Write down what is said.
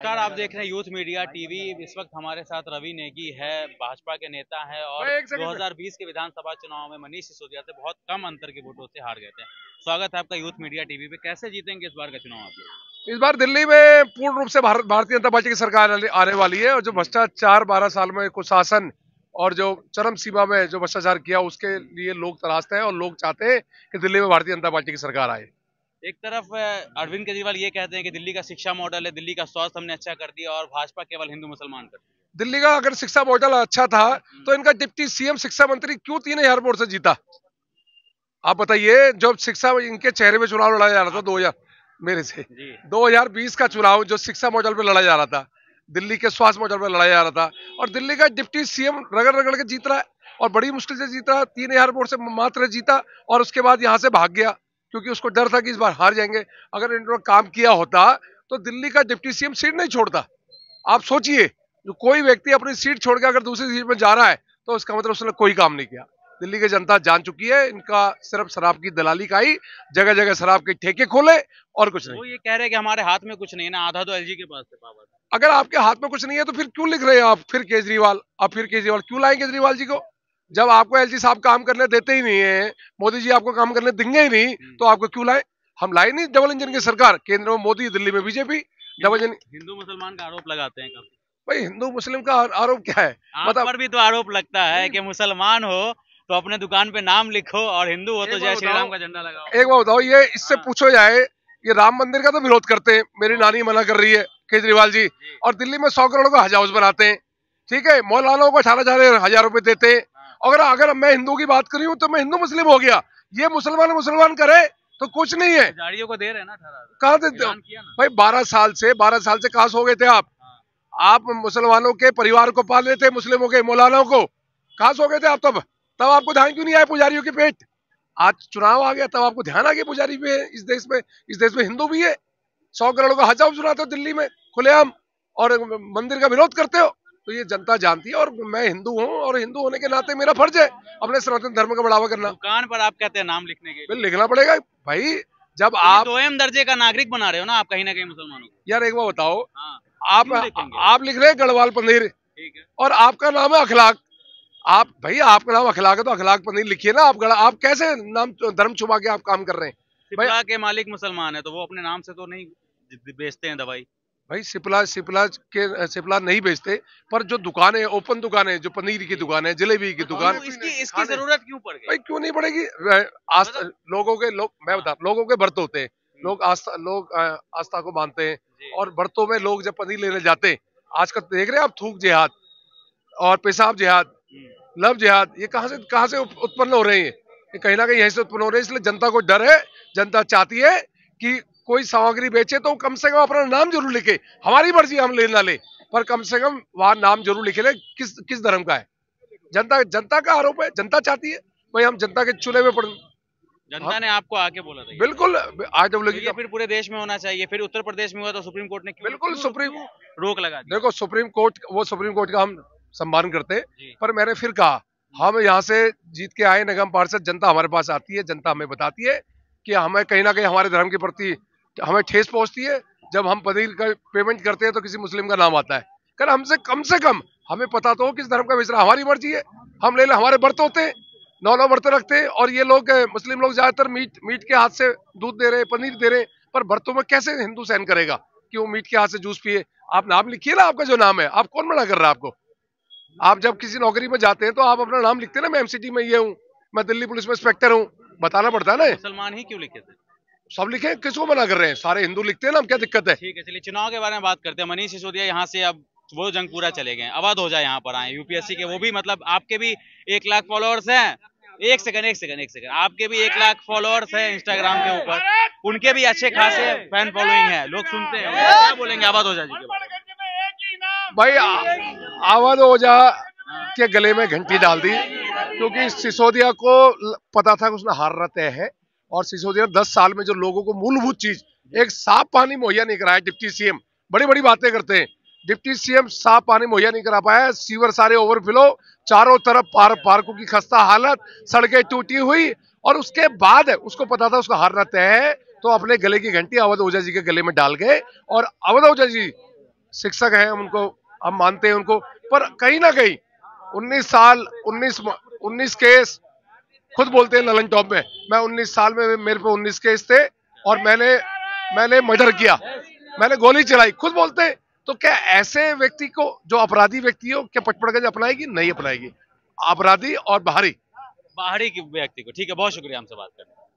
नमस्कार, आप देख रहे हैं यूथ मीडिया टीवी। इस वक्त हमारे साथ रवि नेगी है, भाजपा के नेता हैं और 2020 के विधानसभा चुनाव में मनीष सिसोदिया से बहुत कम अंतर के वोटों से हार गए थे। स्वागत है आपका यूथ मीडिया टीवी पे। कैसे जीतेंगे इस बार का चुनाव आप लोग? इस बार दिल्ली में पूर्ण रूप से भारतीय जनता पार्टी की सरकार आने वाली है और जो भ्रष्टाचार 12 साल में कुशासन और जो चरम सीमा में जो भ्रष्टाचार किया उसके लिए लोग तरासते हैं और लोग चाहते हैं कि दिल्ली में भारतीय जनता पार्टी की सरकार आए। एक तरफ अरविंद केजरीवाल ये कहते हैं कि दिल्ली का शिक्षा मॉडल है, दिल्ली का स्वास्थ्य हमने अच्छा कर दिया और भाजपा केवल हिंदू मुसलमान कर दिया। दिल्ली का अगर शिक्षा मॉडल अच्छा था तो इनका डिप्टी सीएम शिक्षा मंत्री क्यों 3,000 वोट से जीता? आप बताइए। जब शिक्षा इनके चेहरे पे चुनाव लड़ा जा रहा था 2000 मेरे से 2020 का चुनाव जो शिक्षा मॉडल पे लड़ा जा रहा था, दिल्ली के स्वास्थ्य मॉडल पे लड़ा जा रहा था और दिल्ली का डिप्टी सीएम रगड़ रगड़ के जीत रहा है और बड़ी मुश्किल से जीत रहा है। 3,000 वोट से मात्र जीता और उसके बाद यहाँ से भाग गया क्योंकि उसको डर था कि इस बार हार जाएंगे। अगर इन्होंने काम किया होता तो दिल्ली का डिप्टी सीएम सीट नहीं छोड़ता। आप सोचिए, जो कोई व्यक्ति अपनी सीट छोड़ के अगर दूसरी सीट में जा रहा है तो उसका मतलब उसने कोई काम नहीं किया। दिल्ली की जनता जान चुकी है, इनका सिर्फ शराब की दलाली का ही, जगह जगह शराब के ठेके खोले और कुछ नहीं। वो ये कह रहे हैं कि हमारे हाथ में कुछ नहीं है ना, आधा तो एलजी के पास है पावर। अगर आपके हाथ में कुछ नहीं है तो फिर क्यों लिख रहे हैं आप फिर केजरीवाल? आप फिर केजरीवाल क्यों लाए केजरीवाल जी को? जब आपको एलजी साहब काम करने देते ही नहीं है, मोदी जी आपको काम करने देंगे ही नहीं, तो आपको क्यों लाए? हम लाए नहीं डबल इंजन की सरकार, केंद्र में मोदी, दिल्ली में बीजेपी। डबल इंजन हिंदू मुसलमान का आरोप लगाते हैं काफी। भाई, हिंदू मुस्लिम का आरोप क्या है? आप मतलब पर भी तो आरोप लगता है कि मुसलमान हो तो अपने दुकान पे नाम लिखो और हिंदू हो तो जय श्री राम का झंडा लगाओ। एक बात बताओ, ये इससे हाँ। पूछो जाए, ये राम मंदिर का तो विरोध करते हैं, मेरी नानी मना कर रही है केजरीवाल जी, और दिल्ली में 100 करोड़ का हज हाउस बनाते हैं। ठीक है, मौलानाओं को 18,000 रुपए देते हैं। अगर अगर मैं हिंदू की बात करी हूँ तो मैं हिंदू मुस्लिम हो गया, ये मुसलमान मुसलमान करे तो कुछ नहीं है। पुजारियों को दे रहे हैं ना 18,000। कहाँ देते हो भाई? 12 साल से कहाँ सो गए थे आप? आप मुसलमानों के परिवार को पाल रहे थे, मुस्लिमों के मौलानाओं को। कहाँ सो गए थे आप? तब आपको ध्यान क्यों नहीं आया पुजारियों के पेट? आज चुनाव आ गया तब आपको ध्यान आ गया पुजारी भी है इस देश में। इस देश में हिंदू भी है। 100 करोड़ का हज हाउस बनाते हो दिल्ली में खुलेआम और मंदिर का विरोध करते हो। तो ये जनता जानती है और मैं हिंदू हूँ और हिंदू होने के नाते मेरा फर्ज है अपने सनातन धर्म का बढ़ावा करना। दुकान पर आप कहते हैं नाम लिखने के लिए लिखना पड़ेगा भाई। जब तो आप दोयम दर्जे का नागरिक बना रहे हो ना आप कहीं ना कहीं मुसलमानों को। यार एक बार बताओ, हाँ, आप लिख रहे हैं गढ़वाल पनीर ठीक है। और आपका नाम है अखलाक। आप भाई, आपका नाम अखलाक है तो अखलाक पनीर लिखिए ना। आप कैसे नाम धर्म छुपा के आप काम कर रहे हैं भाई? सिप्ला के मालिक मुसलमान है तो वो अपने नाम से तो नहीं बेचते हैं दवाई। भाई सिपला नहीं बेचते, पर जो दुकान है, ओपन दुकान है, जो पनीर की दुकान है, जलेबी की दुकान, इसकी जरूरत क्यों पड़ गई? भाई क्यों नहीं पड़ेगी? मैं बता, लोगों के व्रत होते हैं, लोग आस्था को मानते हैं और व्रतों में लोग जब पनीर लेने जाते हैं, आजकल देख रहे हैं आप थूक जिहाद और पेशाब जिहाद, लव जिहाद, ये कहां से उत्पन्न हो रहे हैं? ये कहीं ना कहीं यहीं से उत्पन्न हो रहे हैं। इसलिए जनता को डर है, जनता चाहती है कि कोई सामग्री बेचे तो कम से कम अपना नाम जरूर लिखे। हमारी मर्जी हम ले ना ले, पर कम से कम वहां नाम जरूर लिखे ले किस किस धर्म का है। जनता का आरोप है, जनता चाहती है भाई हम जनता के चुने में पड़। जनता ने आपको आके बोला था बिल्कुल, आज जब लगी ये फिर पूरे देश में होना चाहिए। फिर उत्तर प्रदेश में हुआ तो सुप्रीम कोर्ट ने बिल्कुल सुप्रीम रोक लगा दी। देखो, सुप्रीम कोर्ट का हम सम्मान करते हैं, पर मैंने फिर कहा, हम यहाँ से जीत के आए निगम पार्षद, जनता हमारे पास आती है, जनता हमें बताती है कि हमें कहीं ना कहीं हमारे धर्म के प्रति हमें ठेस पहुंचती है। जब हम पनीर का पेमेंट करते हैं तो किसी मुस्लिम का नाम आता है। कर हमसे कम से कम हमें पता तो हो किस धर्म का विसरा। हमारी मर्जी है, हम ले लें। हमारे व्रत होते हैं, 9 व्रत रखते हैं और ये लोग मुस्लिम लोग ज्यादातर मीट के हाथ से दूध दे रहे हैं, पनीर दे रहे हैं, पर व्रतों में कैसे हिंदू सहन करेगा कि वो मीट के हाथ से जूस पिए? आप नाम लिखिए ना, आपका जो नाम है। आप कौन मना कर रहा है आपको? आप जब किसी नौकरी में जाते हैं तो आप अपना नाम लिखते हैं ना, मैं एमसीटी में ये हूँ, मैं दिल्ली पुलिस में इंस्पेक्टर हूँ, बताना पड़ता है ना। मुसलमान ही क्यों लिखे थे? सब लिखे, किसको मना कर रहे हैं? सारे हिंदू लिखते हैं ना, हम क्या दिक्कत है? ठीक है, चलिए चुनाव के बारे में बात करते हैं। मनीष सिसोदिया यहाँ से अब वो जंग पूरा चले गए, अवध हो जाए यहाँ पर आए यूपीएससी के, वो भी मतलब आपके भी 1 लाख फॉलोअर्स हैं। एक सेकंड, आपके भी 1 लाख फॉलोअर्स हैं इंस्टाग्राम के ऊपर, उनके भी अच्छे खासे फैन फॉलोइंग है, लोग सुनते हैं। क्या बोलेंगे अवध ओझा जी के बारे में? भाई अवध ओझा के गले में घंटी डाल दी, क्योंकि सिसोदिया को पता था कि उसने हारना तय है और सिसोदिया 10 साल में जो लोगों को मूलभूत चीज, एक साफ पानी मुहैया नहीं कराया। डिप्टी सीएम बड़ी बड़ी बातें करते हैं, डिप्टी सीएम साफ पानी मुहैया नहीं करा पाया। सीवर सारे ओवरफ्लो, चारों तरफ पार्कों की खस्ता हालत, सड़कें टूटी हुई, और उसके बाद उसको पता था उसका हारना तय है, तो अपने गले की घंटी अवध ओझा जी के गले में डाल गए। और अवध ओझा जी शिक्षक हैं, उनको हम मानते हैं उनको, पर कहीं ना कहीं 19 साल 19 केस, खुद बोलते हैं ललन टॉप में, मैं 19 साल में मेरे पे 19 केस थे और मैंने मर्डर किया, मैंने गोली चलाई, खुद बोलते हैं। तो क्या ऐसे व्यक्ति को, जो अपराधी व्यक्ति हो, क्या पचपड़गंज अपनाएगी? नहीं अपनाएगी। अपराधी और बाहरी बाहरी व्यक्ति को। ठीक है, बहुत शुक्रिया हमसे बात करने।